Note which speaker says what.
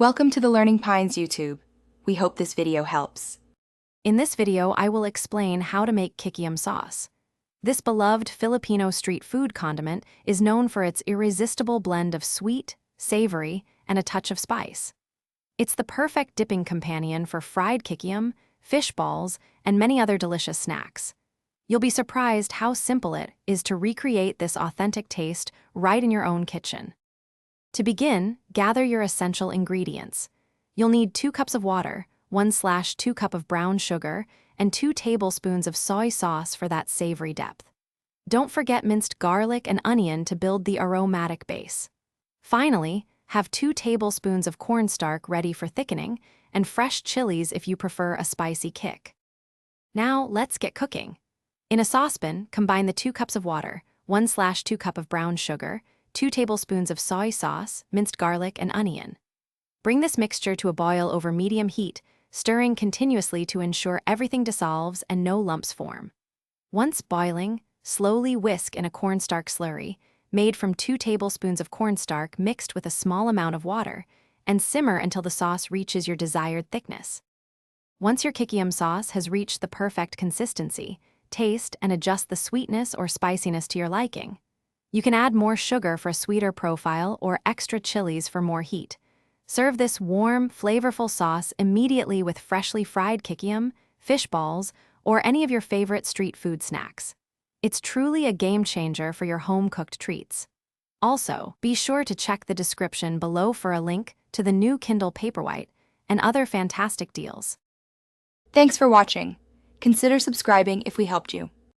Speaker 1: Welcome to the Learning Pines YouTube. We hope this video helps.
Speaker 2: In this video, I will explain how to make Kikiam sauce. This beloved Filipino street food condiment is known for its irresistible blend of sweet, savory, and a touch of spice. It's the perfect dipping companion for fried Kikiam, fish balls, and many other delicious snacks. You'll be surprised how simple it is to recreate this authentic taste right in your own kitchen. To begin, gather your essential ingredients. You'll need 2 cups of water, 1/2 cup of brown sugar, and 2 tablespoons of soy sauce for that savory depth. Don't forget minced garlic and onion to build the aromatic base. Finally, have 2 tablespoons of cornstarch ready for thickening, and fresh chilies if you prefer a spicy kick. Now, let's get cooking. In a saucepan, combine the 2 cups of water, 1/2 cup of brown sugar, 2 tablespoons of soy sauce, minced garlic, and onion. Bring this mixture to a boil over medium heat, stirring continuously to ensure everything dissolves and no lumps form. Once boiling, slowly whisk in a cornstarch slurry, made from 2 tablespoons of cornstarch mixed with a small amount of water, and simmer until the sauce reaches your desired thickness. Once your Kikiam sauce has reached the perfect consistency, taste and adjust the sweetness or spiciness to your liking. You can add more sugar for a sweeter profile or extra chilies for more heat. Serve this warm, flavorful sauce immediately with freshly fried Kikiam, fish balls, or any of your favorite street food snacks. It's truly a game changer for your home-cooked treats. Also, be sure to check the description below for a link to the new Kindle Paperwhite and other fantastic deals.
Speaker 1: Thanks for watching. Consider subscribing if we helped you.